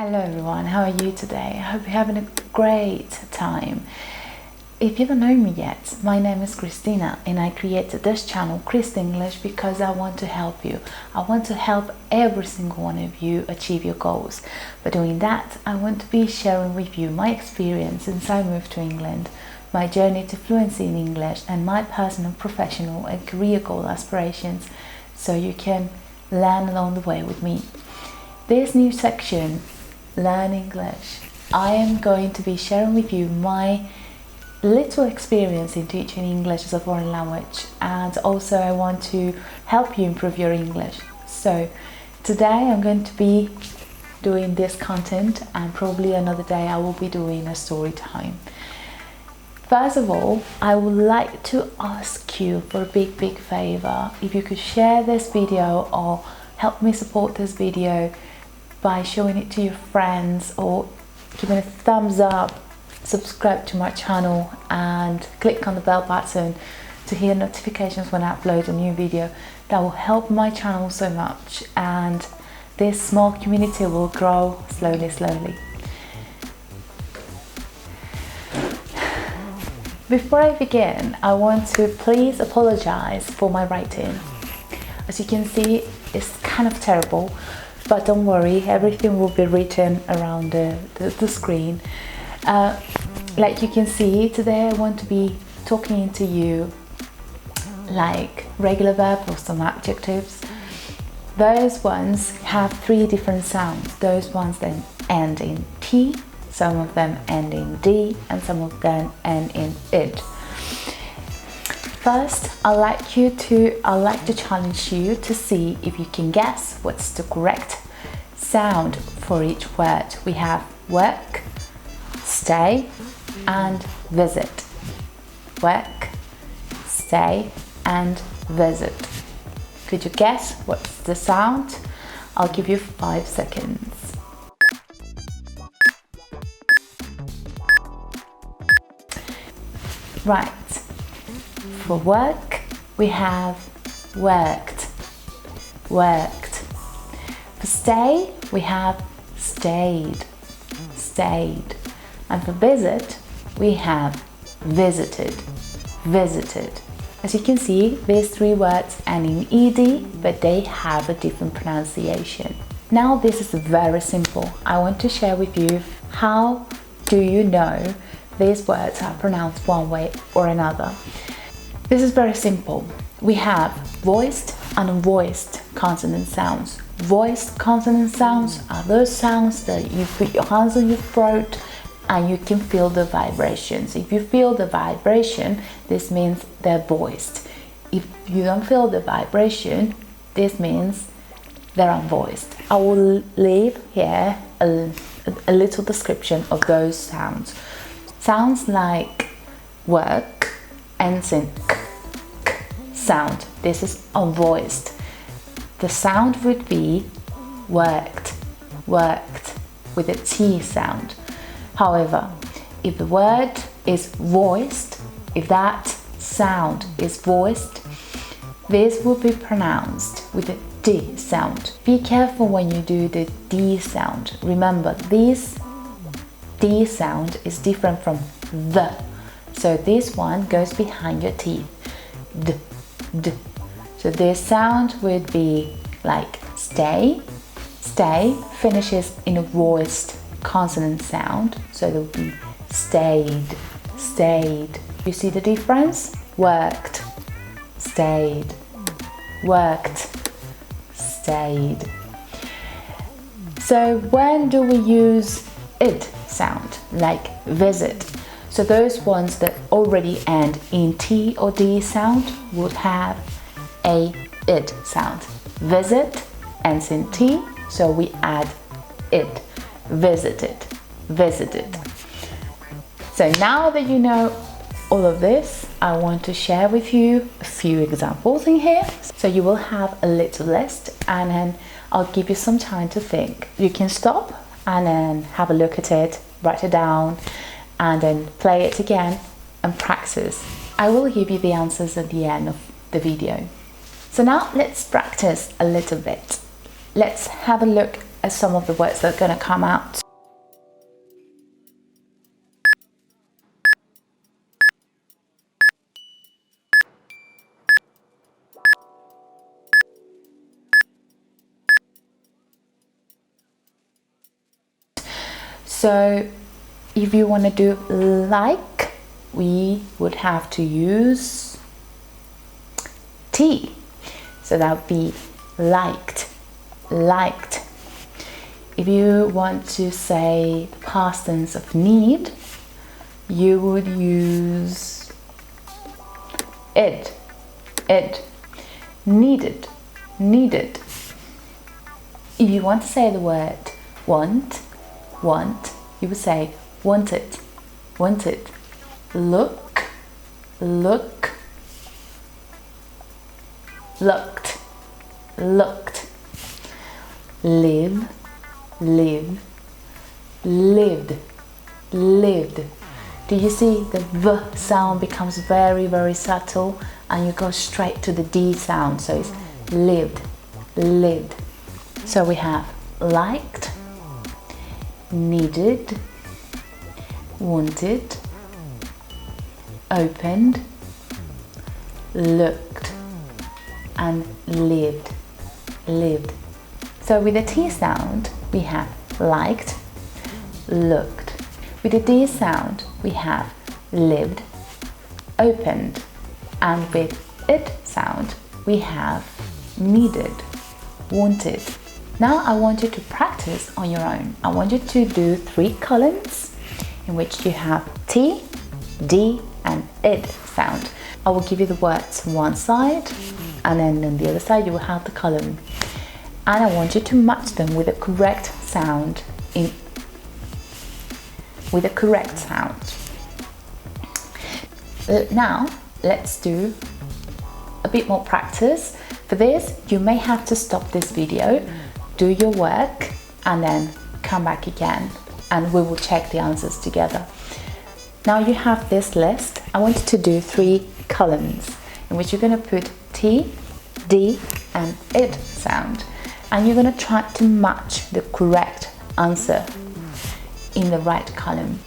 Hello everyone, how are you today? I hope you're having a great time. If you don't know me yet, my name is Christina and I created this channel, Christ English, because I want to help you. I want to help every single one of you achieve your goals. By doing that, I want to be sharing with you my experience since I moved to England, my journey to fluency in English, and my personal, professional and career goal aspirations, so you can learn along the way with me. This new section, Learn English, I am going to be sharing with you my little experience in teaching English as a foreign language, and also I want to help you improve your English. So today I'm going to be doing this content, and probably another day I will be doing a story time. First of all, I would like to ask you for a big favor. If you could share this video or help me support this video by showing it to your friends, or giving a thumbs up, subscribe to my channel and click on the bell button to hear notifications when I upload a new video. That will help my channel so much, and this small community will grow slowly. Before I begin, I want to please apologize for my writing. As you can see, it's kind of terrible, but don't worry, everything will be written around the screen. Like you can see, today I want to be talking to you like regular verbs or some adjectives. Those ones have three different sounds. Those ones then end in T, some of them end in D, and some of them end in id. First, I'd like to challenge you to see if you can guess what's the correct sound for each word. We have work, stay, and visit. Work, stay, and visit. Could you guess what's the sound? I'll give you 5 seconds. Right. For work, we have worked, worked. For stay, we have stayed, stayed. And for visit, we have visited, visited. As you can see, these three words end in ed, but they have a different pronunciation. Now this is very simple. I want to share with you how do you know these words are pronounced one way or another. This is very simple. We have voiced and unvoiced consonant sounds. Voiced consonant sounds are those sounds that you put your hands on your throat and you can feel the vibrations. If you feel the vibration, this means they're voiced. If you don't feel the vibration, this means they're unvoiced. I will leave here a little description of those sounds. Sounds like work ends in k sound. This is unvoiced. The sound would be worked, worked, with a T sound. However, if the word is voiced, if that sound is voiced, this will be pronounced with a D sound. Be careful when you do the D sound. Remember, this D sound is different from the. So this one goes behind your teeth. D, d. So this sound would be like stay. Stay finishes in a voiced consonant sound. So it will be stayed, stayed. You see the difference? Worked, stayed, worked, stayed. So when do we use id sound, like visit? So those ones that already end in T or D sound would have a id sound. Visit ends in T, so we add id. Visited, visited. So now that you know all of this, I want to share with you a few examples in here. So you will have a little list, and then I'll give you some time to think. You can stop and then have a look at it, write it down, and then play it again and practice. I will give you the answers at the end of the video. So now let's practice a little bit. Let's have a look at some of the words that are going to come out. So if you want to do like, we would have to use T. So that would be liked, liked. If you want to say the past tense of need, you would use id, id. Needed, needed. If you want to say the word want, want, you would say wanted, wanted. Look, look, looked, looked. Live, live, lived, lived. Do you see the V sound becomes very, very subtle and you go straight to the D sound, so it's lived, lived. So we have liked, needed, wanted, opened, looked, and lived, lived. So with the T sound, we have liked, looked. With the D sound, we have lived, opened. And with it sound, we have needed, wanted. Now I want you to practice on your own. I want you to do 3 columns in which you have T, D, and id sound. I will give you the words on one side, and then on the other side you will have the column. And I want you to match them with the correct sound with the correct sound. Now let's do a bit more practice. For this, you may have to stop this video, do your work, and then come back again, and we will check the answers together. Now you have this list. I want you to do 3 columns in which you're going to put T, D, and id sound, and you're going to try to match the correct answer in the right column.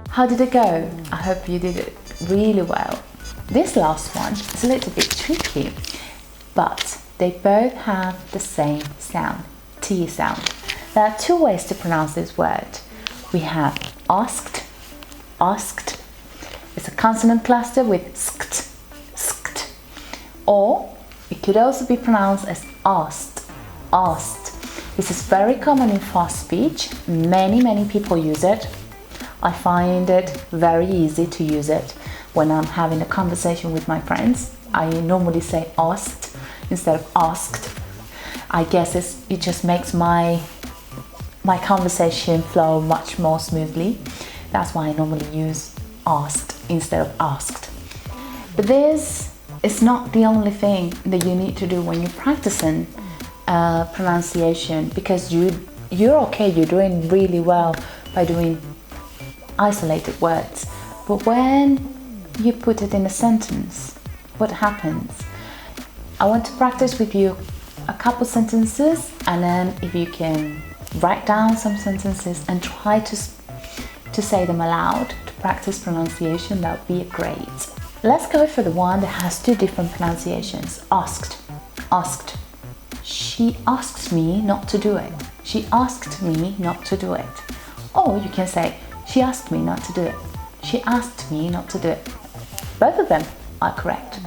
How did it go? I hope you did it really well. This last one is a little bit tricky, but they both have the same sound, T sound. There are 2 ways to pronounce this word. We have asked, asked. It's a consonant cluster with sk, sk. Or it could also be pronounced as asked, asked. This is very common in fast speech. Many people use it. I find it very easy to use it when I'm having a conversation with my friends. I normally say asked instead of asked. I guess it just makes my conversation flow much more smoothly. That's why I normally use asked instead of asked. But this is not the only thing that you need to do when you're practicing pronunciation, because you're okay, you're doing really well by doing isolated words. But when you put it in a sentence, what happens? I want to practice with you a couple sentences, and then if you can write down some sentences and try to say them aloud to practice pronunciation, that would be great. Let's go for the one that has 2 different pronunciations. Asked, asked. She asked me not to do it. She asked me not to do it. Or you can say, she asked me not to do it. She asked me not to do it. Both of them are correct.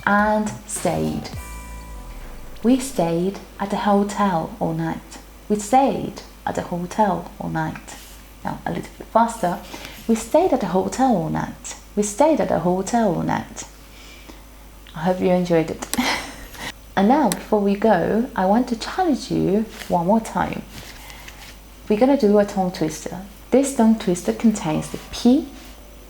And stayed. We stayed at a hotel all night. We stayed at a hotel all night. Now a little bit faster. We stayed at a hotel all night. We stayed at a hotel all night. I hope you enjoyed it. And now before we go, I want to challenge you one more time. We're going to do a tongue twister. This tongue twister contains the P,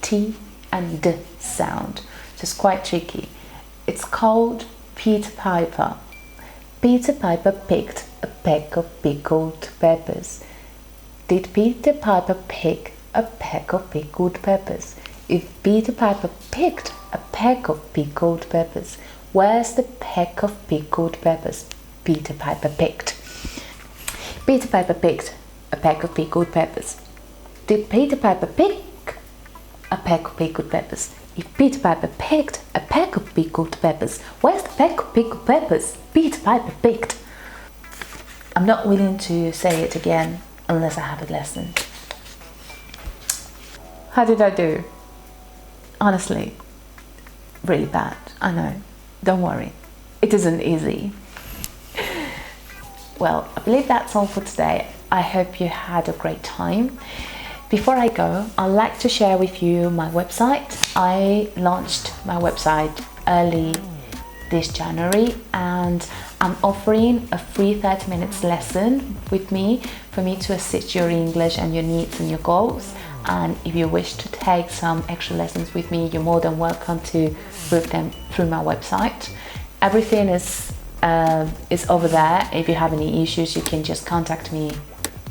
T, and D sound, which is quite tricky. It's called Peter Piper. Peter Piper picked a a peck of pickled peppers? Did Peter Piper pick a peck of pickled peppers? If Peter Piper picked a peck of pickled peppers, where's the peck of pickled peppers Peter Piper picked? Peter Piper picked a peck of pickled peppers. Did Peter Piper pick a peck of pickled peppers? If Peter Piper picked a peck of pickled peppers, where's the peck of pickled peppers Peter Piper picked? I'm not willing to say it again unless I have a lesson. How did I do? Honestly, really bad. I know. Don't worry. It isn't easy. Well, I believe that's all for today. I hope you had a great time. Before I go, I'd like to share with you my website. I launched my website early this January and I'm offering a free 30 minutes lesson with me for me to assist your English and your needs and your goals. And if you wish to take some extra lessons with me, you're more than welcome to book them through my website. Everything is over there. If you have any issues, you can just contact me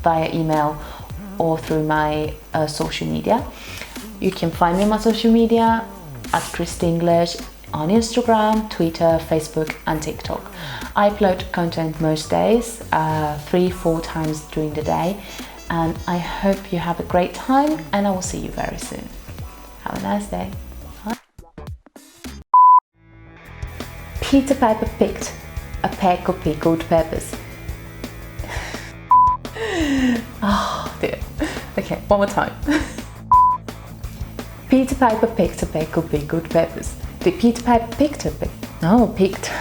via email or through my social media. You can find me on my social media at Christy English on Instagram, Twitter, Facebook and TikTok. I upload content most days, 3-4 times during the day, and I hope you have a great time and I will see you very soon. Have a nice day. Bye. Peter Piper picked a peck of pickled peppers. Oh dear. Okay, one more time. Peter Piper picked a peck of pickled peppers. Did Peter Piper picked a peck? No, picked.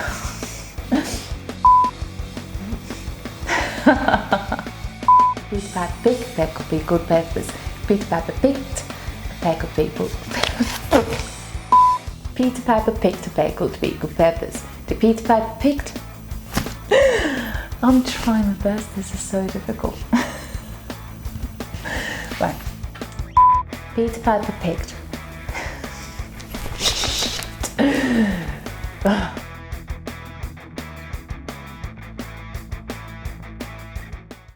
Peter Piper picked a peck of pickled peppers. Peter Piper picked a peck of pickled peppers. Peter Piper picked a peck of pickled peppers. Did Peter Piper picked? I'm trying my best, this is so difficult. Right. Peter Piper picked.